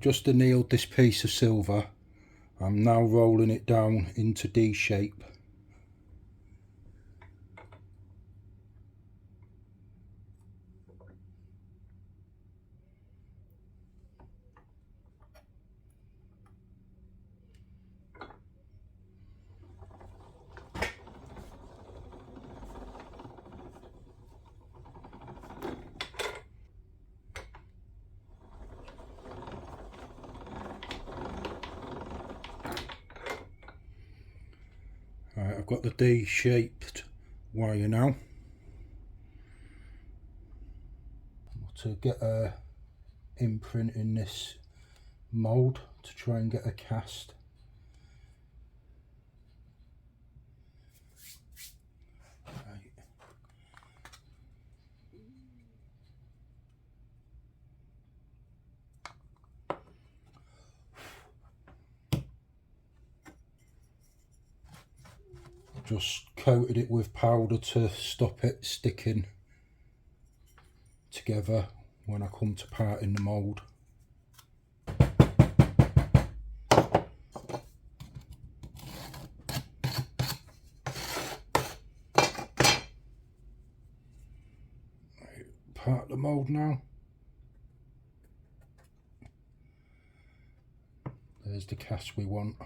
just annealed this piece of silver. I'm now rolling it down into D shape. Right, I've got the D-shaped wire now. To get a imprint in this mould to try and get a cast. Right. Just coated it with powder to stop it sticking together when I come to parting the mould. Part the mould now. There's the cast we want.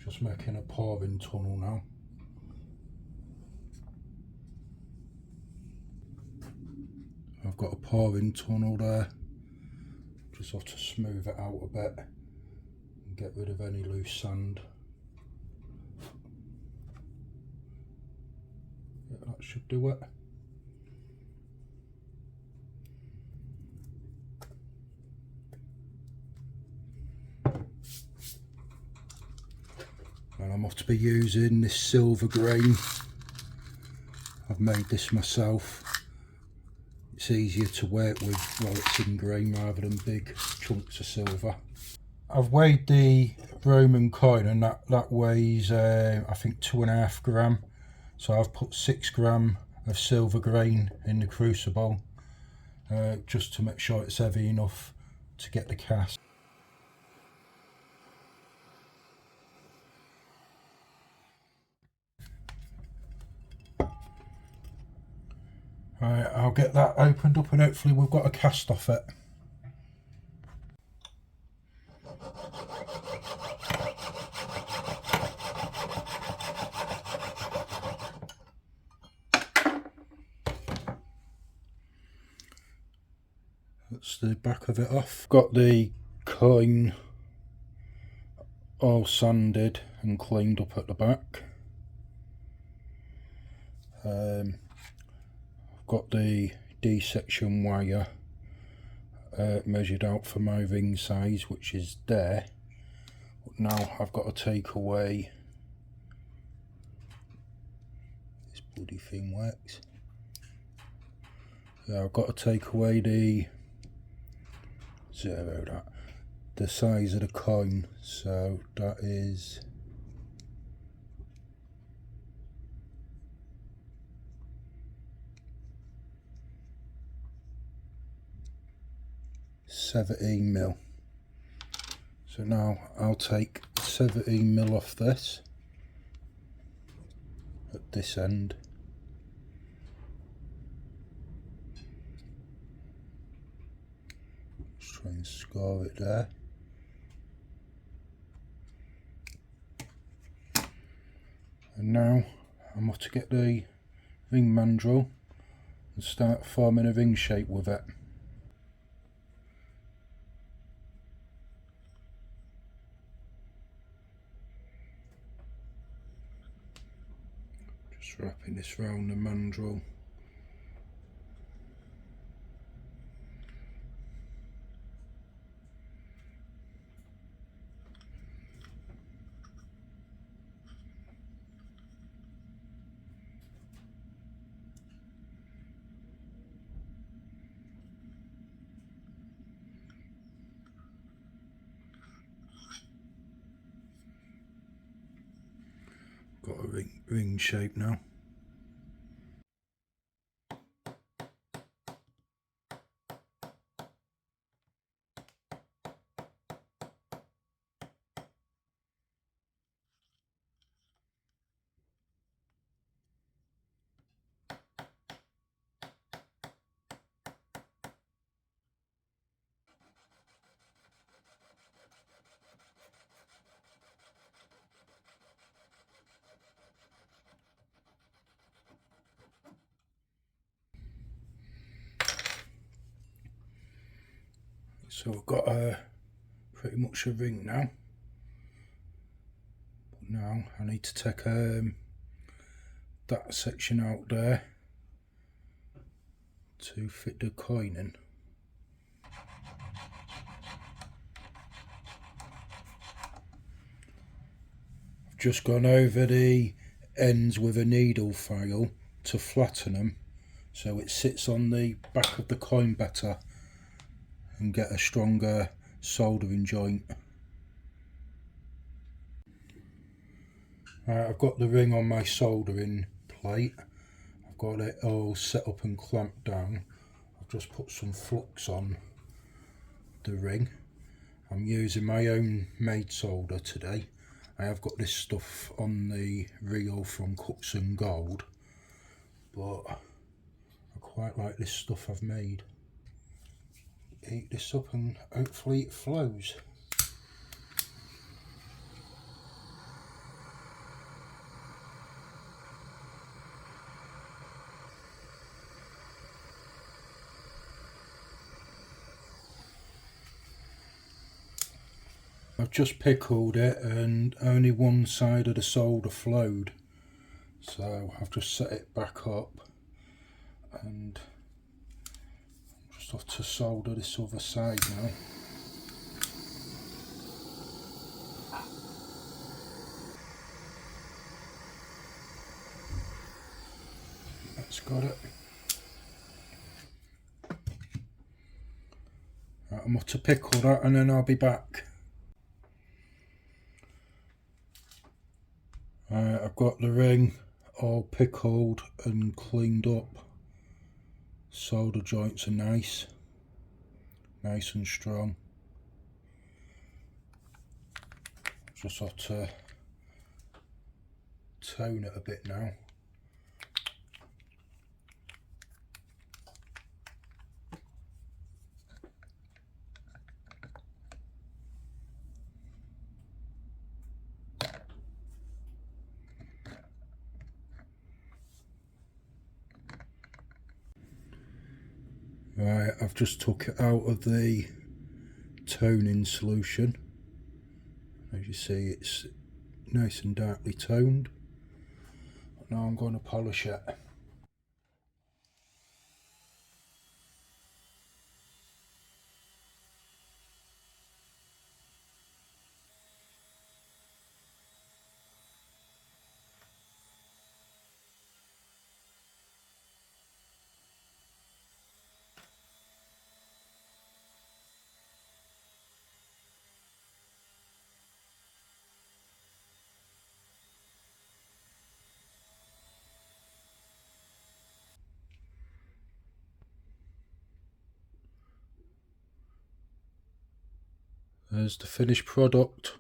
Just making a pouring tunnel now. I've got a pouring tunnel there. Just have to smooth it out a bit and get rid of any loose sand. Yeah, that should do it. And I'm off to be using this silver grain. I've made this myself. It's easier to work with while it's in grain rather than big chunks of silver. I've weighed the Roman coin and that weighs I think 2.5 grams. So I've put 6 grams of silver grain in the crucible just to make sure it's heavy enough to get the cast. Right, I'll get that opened up and hopefully we've got a cast off it. That's the back of it off. Got the coin all sanded and cleaned up at the back. I've got the D-section wire measured out for my ring size, which is there. But now I've got to take away, this bloody thing works. Yeah, I've got to take away the the size of the coin, so that is £17mm. So now I'll take 17mm off this at this end. Just try and score it there. And now I'm off to get the ring mandrel and start forming a ring shape with it. Just wrapping this round the mandrel. Got a ring shape now. So I've got pretty much a ring now. But now I need to take that section out there to fit the coin in. I've just gone over the ends with a needle file to flatten them so it sits on the back of the coin better and get a stronger soldering joint. I've got the ring on my soldering plate. I've got it all set up and clamped down. I've just put some flux on the ring. I'm using my own made solder today. I have got this stuff on the reel from Cuts and Gold, but I quite like this stuff I've made. Heat this up and hopefully it flows. I've just pickled it and only one side of the solder flowed, so I've just set it back up and just have to solder this other side now. That's got it. Right, I'm going to pickle that and then I'll be back. I've got the ring all pickled and cleaned up. Solder joints are nice and strong. Just have to tone it a bit now. Right, I've just took it out of the toning solution. As you see, it's nice and darkly toned. Now I'm going to polish it. There's the finished product.